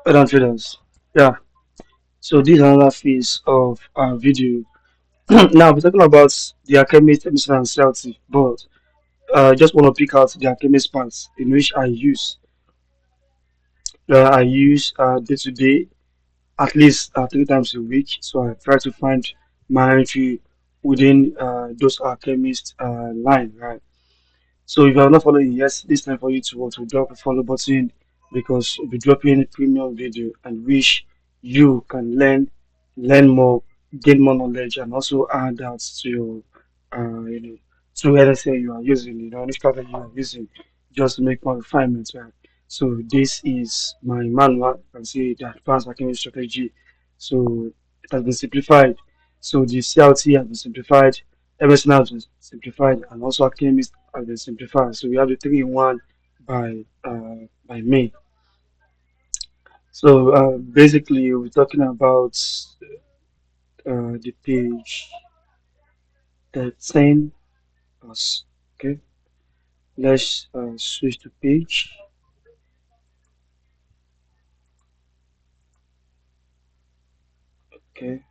Well traders. Yeah. So this is another phase of our video. Now we're talking about the Alchemist MSNR CRT, but I just want to pick out the Alchemist parts in which I use day to day, at least 3 times a week. So I try to find my entry within those Alchemist line, right? So if you are not following, yes, this time for you to drop a follow button because we'll be dropping premium video and which you can learn more, gain more knowledge, and also add that to your to anything you are using, any strategy you are using, just to make more refinements, right? So this is my manual. You can see the advanced marketing strategy. So it has been simplified. So the CLT has been simplified, everything has been simplified, and also Alchemist has been simplified. So we have the 3 in 1 by May. So basically, we're talking about the page 13. Okay, let's switch to page. Okay,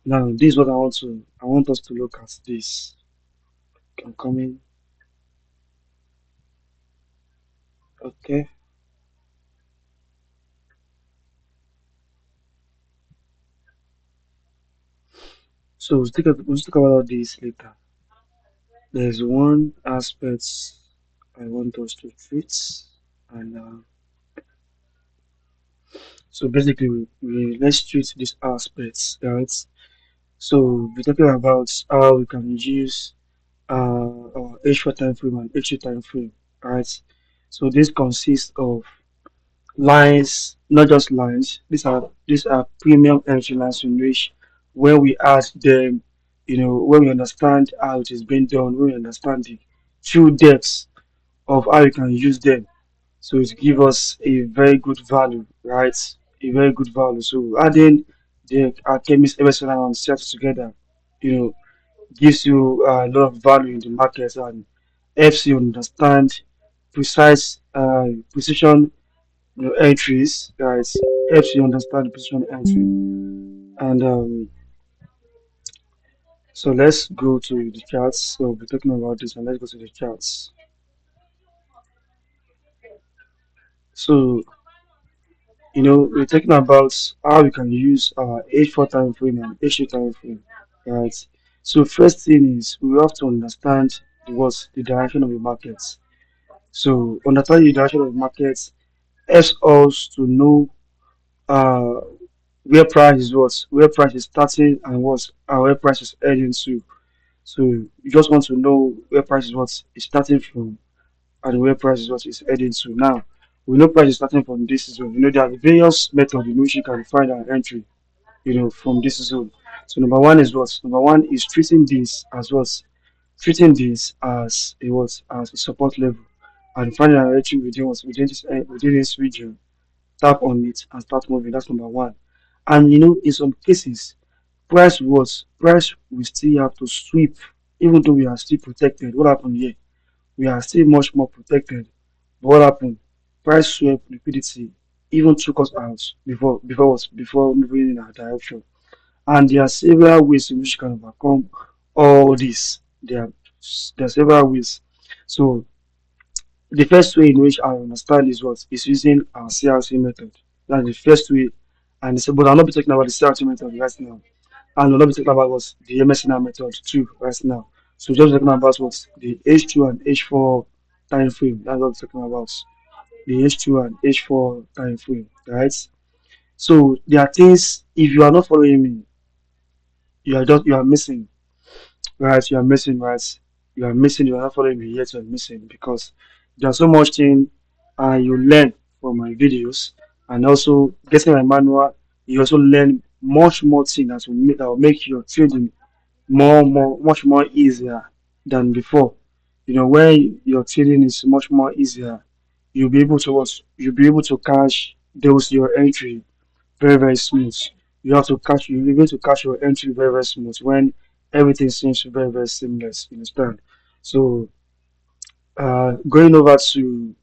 now this is what I want us to look at this. I'm coming. Okay, we'll talk about all this later. There's one aspect I want us to treat, and so basically, let's treat these aspects, right? So we're talking about how we can use our H4 time frame and H2 time frame, right? So this consists of lines, not just lines. These are premium energy lines in which when we add them, when we understand how it is being done, when we understand the true depths of how you can use them. So it gives us a very good value, right? A very good value. So adding the Alchemist MSNR and set together, you know, gives you a lot of value in the market and helps you understand precise precision entries, guys. Helps you understand the precision entry. And so let's go to the charts. So we're talking about this and let's go to the charts. So we're talking about how we can use our H4 time frame and H2 time frame, right? So first thing is we have to understand the direction of the markets. So understanding the direction of the markets helps us to know uh, where price is starting and where price is heading to. So you just want to know where price is what is starting from and where price is what is heading to. Now we know price is starting from this zone. There are various methods in which you can find an entry, from this zone. So number one is what? Number one is treating this as what? Treating this as as a support level and finding an entry within this region. Tap on it and start moving. That's number one. And in some cases, price will still have to sweep, even though we are still protected. What happened here? We are still much more protected. But what happened? Price swept liquidity even took us out before moving in our direction. And there are several ways in which you can overcome all this. There are several ways. So the first way in which I understand is what is using our CRC method. That's the first way. And so, but I'll not be talking about the CRT method right now. And I'll not be talking about what the MSNR method too right now. So just talking about what the H2 and H4 time frame. That's what I'm talking about. The H2 and H4 time frame, right? So there are things if you are not following me, you are missing, right? You are missing, right? You are missing, you are not following me yet, you are missing because there's so much thing you learn from my videos and also getting my manual, you also learn much more thing that will make your trading much more easier than before. When your trading is much more easier, you'll be able to cash those your entry very very smooth. You'll be able to catch your entry very very smooth when everything seems very very seamless. You understand? So going over to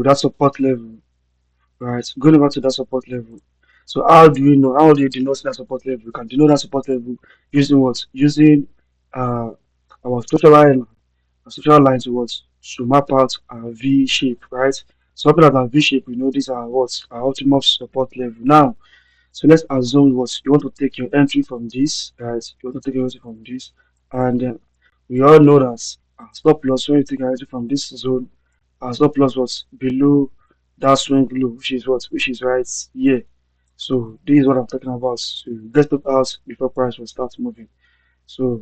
that support level, right? Going over to that support level. So how do you know? How do you denote that support level? You can denote that support level using what? Using uh, our structural line to what? To map out our V shape, right? So looking at our V shape, we know these are what? Our optimal support level. Now, so let's assume what you want to take your entry from this, right? You want to take your entry from this, and we all know that stop loss when you take your entry from this zone, stop loss was below that swing low, which is what, which is right here. So this is what I'm talking about. So get stopped out before price will start moving. So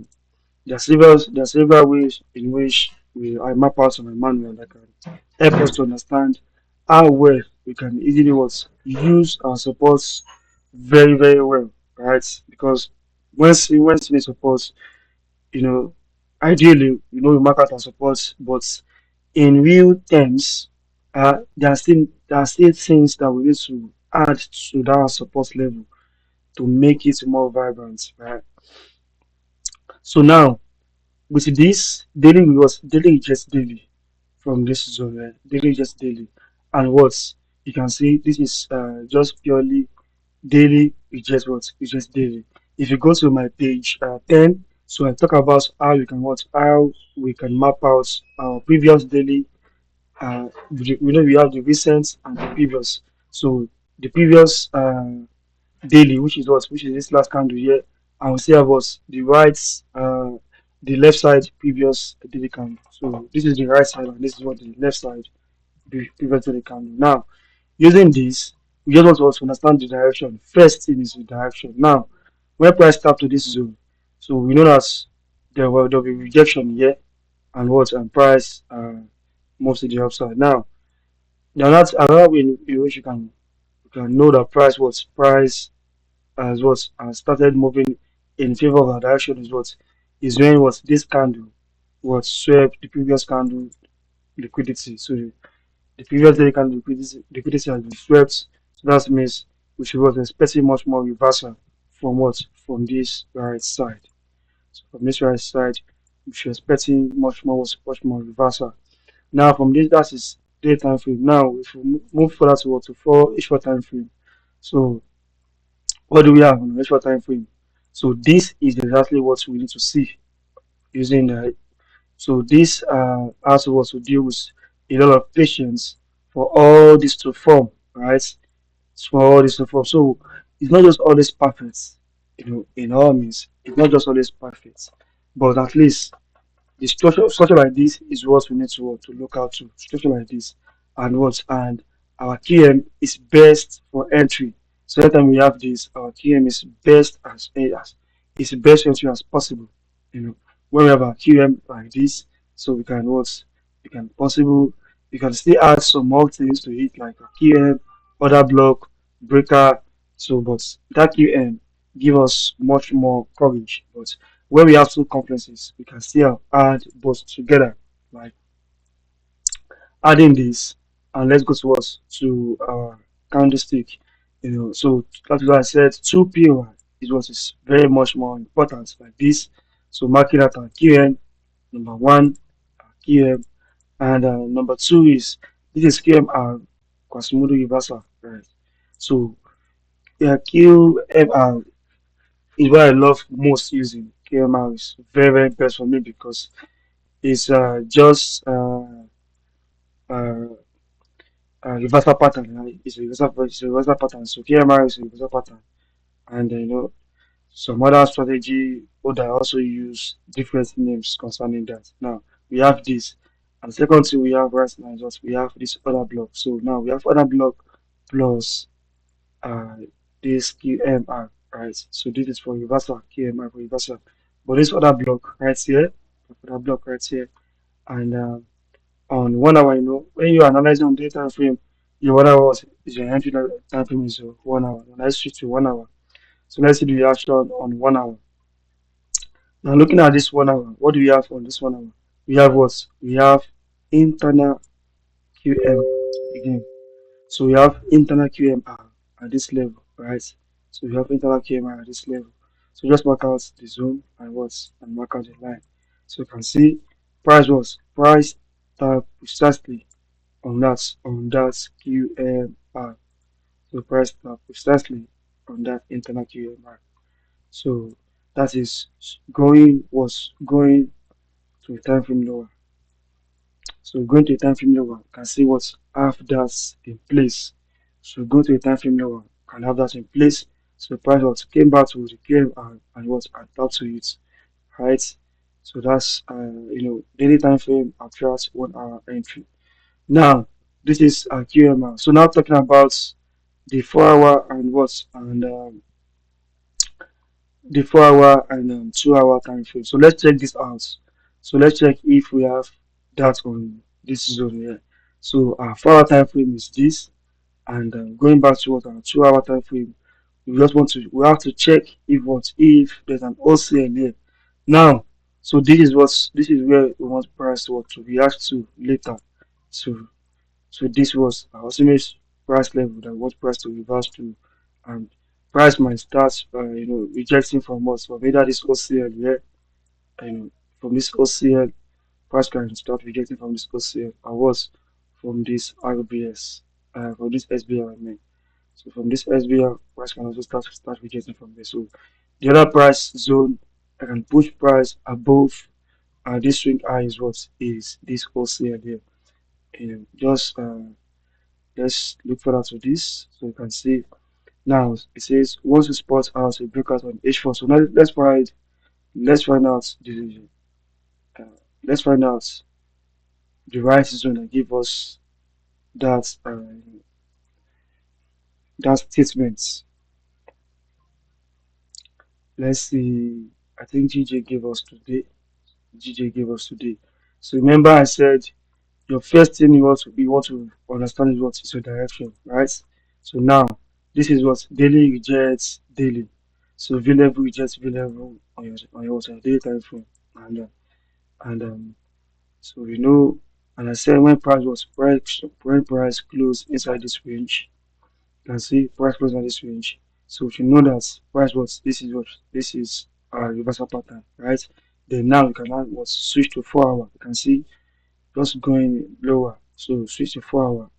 there are several ways in which I map out on my manual that can help us to understand how well we can easily what use our supports very very well, right? Because when seeing supports, you know, ideally we mark out our supports, but in real terms, there are still things that we need to add to that support level to make it more vibrant, right? So now with this daily is just daily from this zone, daily is just daily, and what you can see this is just purely daily. It's just what it's just daily. If you go to my page 10, so I talk about how we can map out our previous daily. We know we have the recent and the previous. So the previous daily, which is this last candle here, and we see about the left side previous daily candle. So this is the right side, and this is what the left side previous daily candle. Now, using this, we just want to also understand the direction. First thing is the direction. Now, when price tap to this zone, so we know that there'll be rejection here, and what and price moves to the upside. Now, that's another way in which you can know that price as what has started moving in favor of our direction is what is when what this candle was swept the previous candle liquidity. So the previous daily candle liquidity has been swept. So that means we should was expecting much more reversal from what from this right side. So from this right side, we should expecting much more reversal. Now from this that is day time frame. Now if we move further to what to 4 short time frame. So what do we have on the short time frame? So this is exactly what we need to see using so this also to deal with a lot of patience for all this to form, right? For all this to form. So it's not just always perfect, in all means. It's not just always perfect. But at least the structure like this is what we need to look out to. Structure like this and our KM is best for entry. So anytime we have this, our KM is best as is best entry as possible. You know, when we have our QM like this, so we can possible we can still add some more things to it like a QM, other block, breaker. So but that QM give us much more coverage. But when we have two conferences, we can still add both together, like adding this, and let's go to us to candlestick. So that's why I said 2 POI is what is very much more important, like this. So marking out our QM, number one, our QM, and number two is this is QMR, Quasimodo Reversal, right? So yeah, QMR is what I love most using. QMR is very very best for me because it's just uh, reversal pattern. Right? It's a reversal pattern. So KMR is a reversal pattern, and some other strategy would I also use different names concerning that. Now we have this, and second thing we have right now is what we have this other block. So now we have other block plus uh, this QMR, right? So this is for reversal, QMR for reversal. But this other block right here, other block right here, and on 1 hour, when you're analyzing on data time frame, your 1 hour is your entry time frame is 1 hour. Now let's switch to 1 hour. So let's see the reaction on 1 hour. Now looking at this 1 hour, what do we have on this 1 hour? We have what? We have internal QM again. So we have internal QMR at this level, right? So we have internal QMR at this level. So just mark out the zone and mark out the line. So you can see price tap precisely on that QMR. So price start precisely on that internal QMR. So that is going to a time frame lower. So going to a time frame lower can see what have that in place. So go to a time frame lower can have that in place. So the price what came back to the PM and what adapt to it, right? So that's daily time frame attracts 1 hour entry. Now this is QMR. So now talking about the 4 hour and what and the 4 hour and 2 hour time frame. So let's check this out. So let's check if we have that on this zone here. So our 4 hour time frame is this, and going back to what our 2 hour time frame, we have to check if there's an OCL here. Now, so this is where we want price to react to later. So this was our estimate price level that what price to reverse to, and price might start rejecting from us from either this OCL here and from this OCL price can start rejecting from this OCL and was from this RBS from this SBR I mean. So from this SBR price can also start rejecting from there. So the other price zone I can push price above this swing high is what is this OCL here. Just let's look further to this so you can see. Now it says once you spot out a breakout on H4. So now let's find out the uh, let's find out the right zone that give us that that statement. Let's see. I think GJ gave us today. GJ gave us today. So remember I said your first thing you want to understand is what is your direction, right? So now this is what daily rejects daily. So V level rejects V level on your daily time frame, and so and I said when price close inside this range, you can see price close on this range. So if you know that price was this is a reversal pattern, right? Then now you can now what switch to 4 hour. You can see just going lower. So switch to 4 hour,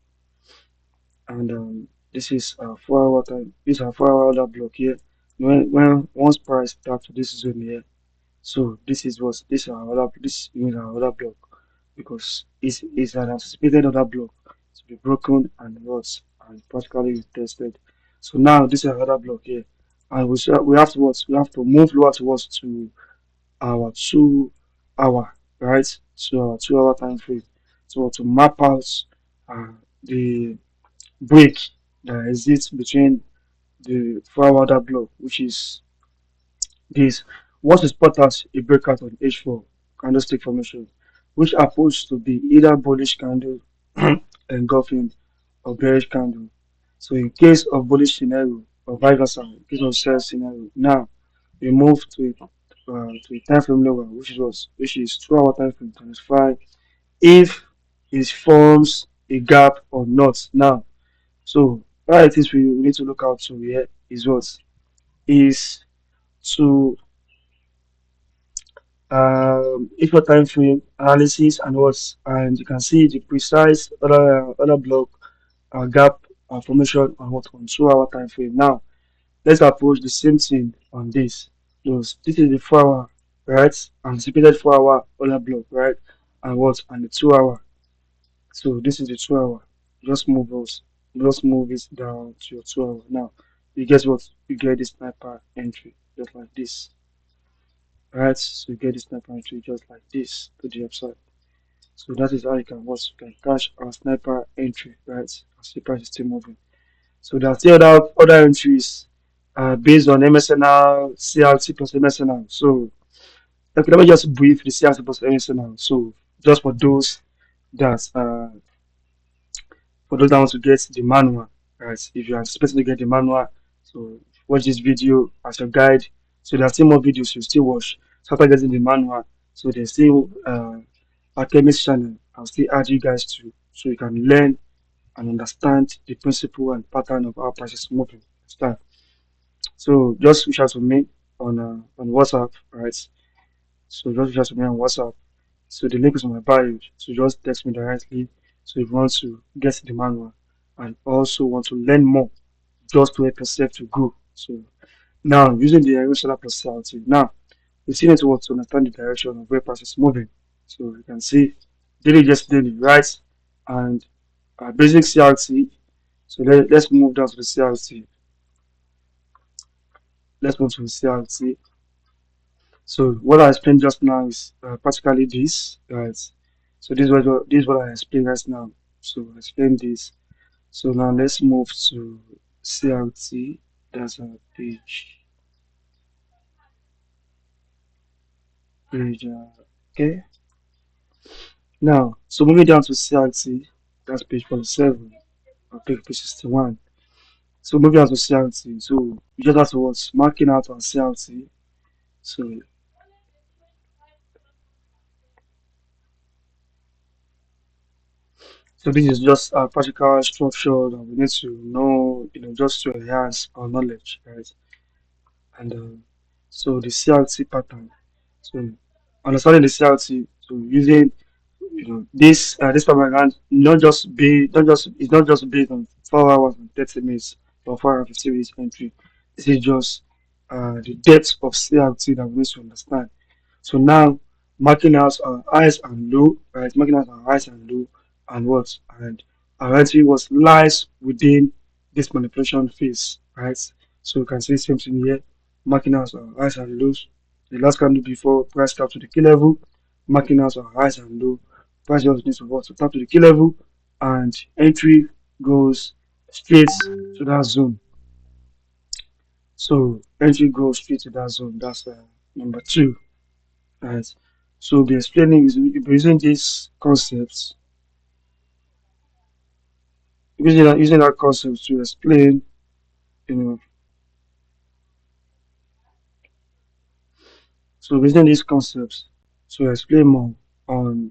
and this is a 4 hour time. This is a 4 hour order block here. When once price tap to this zone here, so this means our order block because it's an anticipated order block to be broken and what and practically tested. So now this is another block here, and we have to what we have to move lower towards to our 2 hour, right? So our 2 hour time frame. So to map out the break that exists between the 4 hour order block, which is this. Once you spot out a breakout on H4 candlestick formation, which happens to be either bullish candle engulfing or bearish candle. So in case of bullish scenario or vice versa, in case of sell scenario, now we move to a time frame lower, which is 2 hour time frame times 5 if it forms a gap or not. Now, so one of the things we need to look out to here is what is to if your time frame analysis and you can see the precise other block gap formation on what on 2 hour time frame. Now let's approach the same thing on this. This is the 4 hour, right? Anticipated 4 hour other block, right? And the 2 hour. So this is the 2 hour. Just move those. Just move it down to your 2 hour. Now you guess what? You get this sniper entry just like this. Right? So you get this sniper entry just like this to the upside. So that is how you can catch a sniper entry, right? As the price is still moving. So there are still other entries based on MSNR CRT plus MSNR. So okay, let me just brief the CRT plus MSNR. So just that uh, for those that want to get the manual, right? If you are expecting to get the manual, so watch this video as your guide. So there are still more videos you still watch. So after getting the manual, so there's still Alchemist channel. I'll still add you guys to so you can learn and understand the principle and pattern of how prices moving. Start. So just reach out to me on WhatsApp, right? So just reach out to me on WhatsApp. So the link is on my bio. So just text me directly. So if you want to get the manual and also want to learn more just to help yourself to grow. So now using the emotional personality. Now we still need to what to understand the direction of where price is moving. So you can see daily just daily, right? And basic CRT. So let's move down to the CRT. Let's move to the CRT. So what I explained just now is practically this, right? So this is what I explained right now. So I explained this. So now let's move to CRT. That's a page. Okay. Now, so moving down to CRT, that's page 47, or page 61. So moving on to CRT, so you just have to watch marking out on CRT. So so this is just a practical structure that we need to know, just to enhance our knowledge, right? And so the CRT pattern. So understanding the CRT, so using this time around, not just it's not just based on 4 hours and 30 minutes or 4 hours and 50 minutes entry. This is just the depth of CRT that we need to understand. So now marking out our highs and low, right? Marking out our highs and low and what and our entry was lies within this manipulation phase, right? So you can see the same thing here, marking out our highs and lows. The last candle before price cap to the key level, marking out our highs and low. Price just needs to what to tap to the key level and entry goes straight to that zone. So entry goes straight to that zone. That's number two. Right. So we'll be explaining we'll be using these concepts, using that concept to explain, you know, so using these concepts to explain more on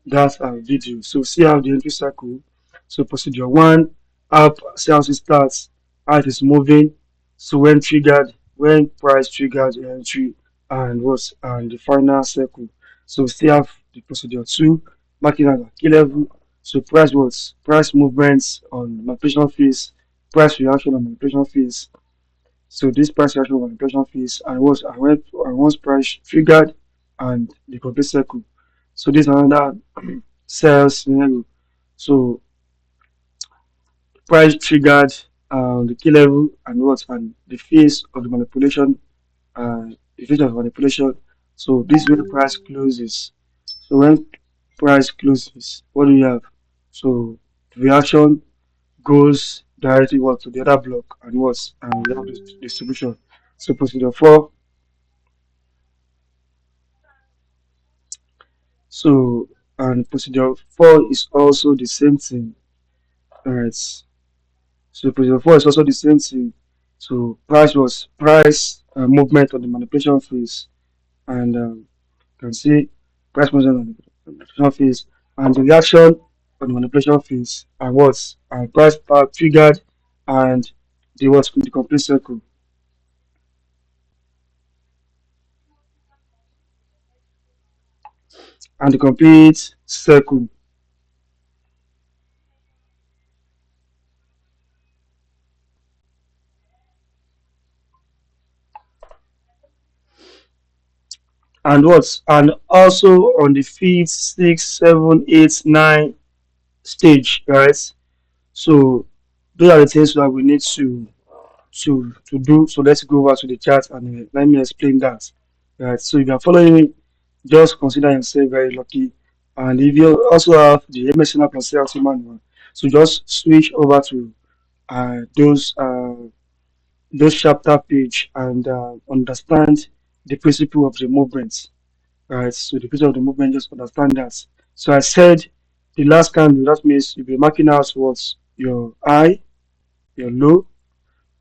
that video. So see how the entry cycle. So procedure one, up, see how it starts, how it is moving. So when price triggers the entry and the final circle. So still have the procedure two, marking at the key level. So price movements on manipulation phase, price reaction on manipulation phase. So this price reaction manipulation phase and once price triggered and the complete circle. So this is another sales scenario. So price triggered the key level and the phase of the manipulation, the phase of manipulation. So this is when price closes. So when price closes, what do you have? So the reaction goes directly what to the other block and we have this distribution. So procedure four. So and procedure four is also the same thing. Alright. So procedure four is also the same thing. So price movement on the manipulation phase and you can see price movement on the manipulation phase and the reaction on the manipulation phase and price power triggered and the complete circle and the complete circle. And also on the fifth, sixth, seven, eight, nine stage, right? So those are the things that we need to do. So let's go over to the chart and let me explain that. Right. So if you are following me, just consider yourself very lucky. And if you also have the MSNR CRT manual, so just switch over to uh, those uh, those chapter page and understand the principle of the movement. Right. So the principle of the movement, just understand that. So I said the last candle, that means you'll be marking out what's your high, your low,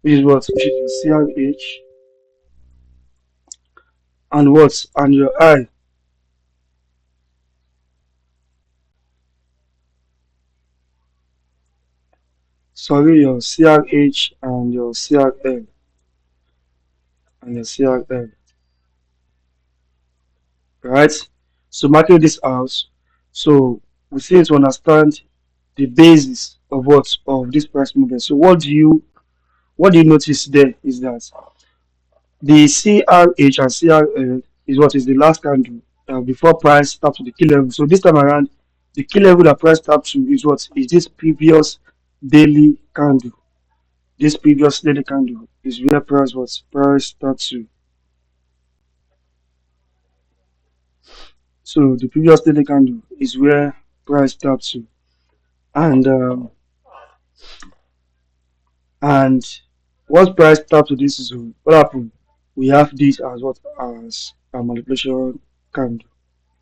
which is your CRH, and your high, sorry, your CRH and your CRL, right? So marking this out, so we need to understand the basis of this price movement. So what you notice there is that the CRH and CRL is what is the last candle before price taps to the key level. So this time around, the key level that price taps to is what is this previous daily candle. This previous daily candle is where price taps to. So the previous daily candle is where price taps to, and and once price taps to this zone, what happened? We have this as what as a manipulation candle.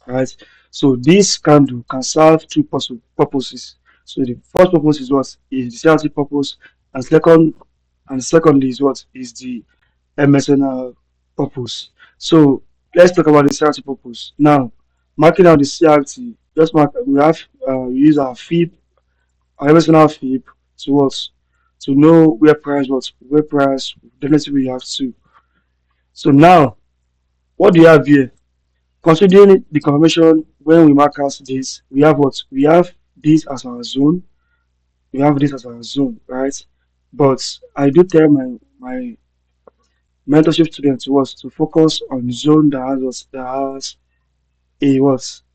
Right? So this candle can serve two purposes. So the first purpose is what is the CRT purpose, and secondly is what is the MSNR purpose. So let's talk about the CRT purpose now. Marking out the CRT, just mark. We use our FIB, our MSNR FIB to what to know where price definitely we have to. So now what do you have here? Considering the confirmation when we mark out this, we have what? We have this as our zone. We have this as our zone, right? But I do tell my mentorship students was to focus on zone that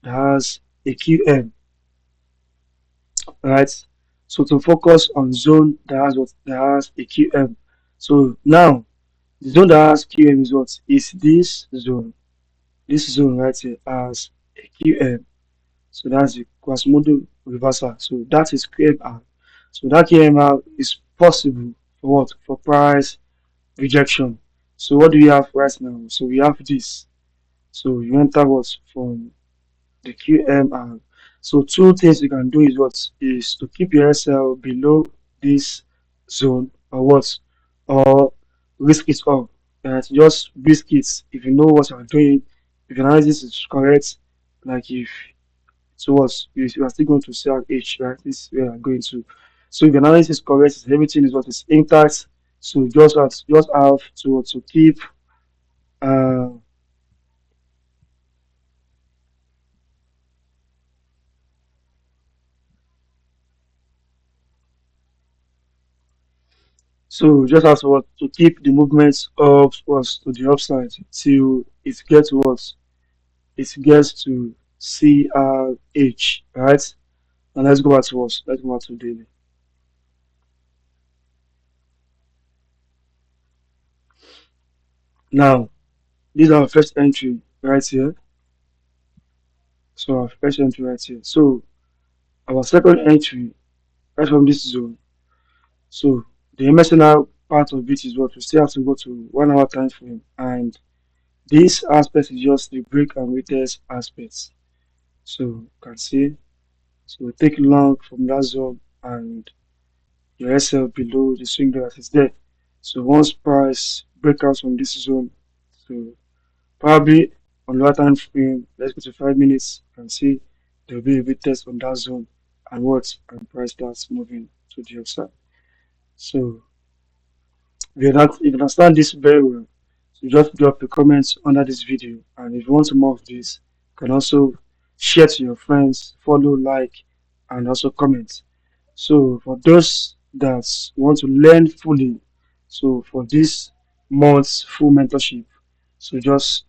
has a QM, right? So to focus on zone that has a QM. So now the zone that has QM is what? Is this zone. This zone right here has a QM. So that's the Quasimodo reversal. So that is QMR. So that QMR is possible for what? For price rejection. So what do we have right now? So we have this. So you enter what from the QMR. So two things you can do is what is to keep your SL below this zone or what or risk it up. Just risk it if you know what you're doing. If your analysis is correct, like if so what you are still going to sell H, right? This is where I'm going to. So if the analysis is correct, everything is what is intact. So you just have to keep uh so you just have to keep the movements up was to the upside till it gets what it gets to CRH, right? And let's go back to us. Let's go back to daily. Now, this is our first entry right here. So our first entry right here. So our second entry right from this zone. So the MSNR part of it is what we still have to go to 1 hour time frame, and this aspect is just the break and retest aspects. So you can see, so we take long from that zone and your SL below the swing that is there. So once price break out from this zone, so probably on lower time frame, let's go to 5 minutes and see there will be a retest on that zone and what and price starts moving to the upside. So if you understand this very well, so just drop a comment under this video. And if you want some more of this, you can also share to your friends, follow, like, and also comment. So for those that want to learn fully, so for this month's full mentorship, so just